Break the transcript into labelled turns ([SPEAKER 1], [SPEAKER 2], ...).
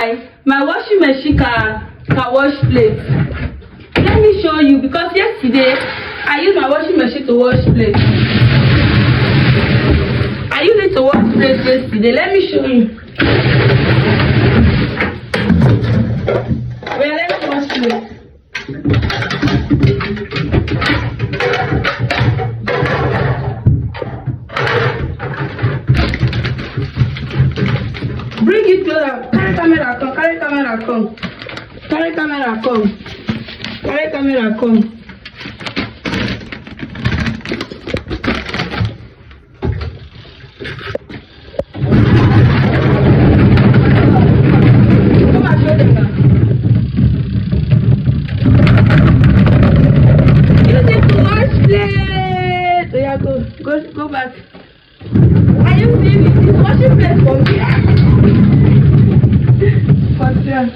[SPEAKER 1] My washing machine can wash plates. Let me show you, because yesterday I used my washing machine to wash plates. I used it to wash plates yesterday. Let me show you. Well, let's wash plates. Bring it closer. Carry camera, come. Carry camera, come. Carry camera, come. Carry camera, come. Come and show them now. Use it to wash plates. Yeah, go back. Are you seeing it? It's washing plates for me. What's there?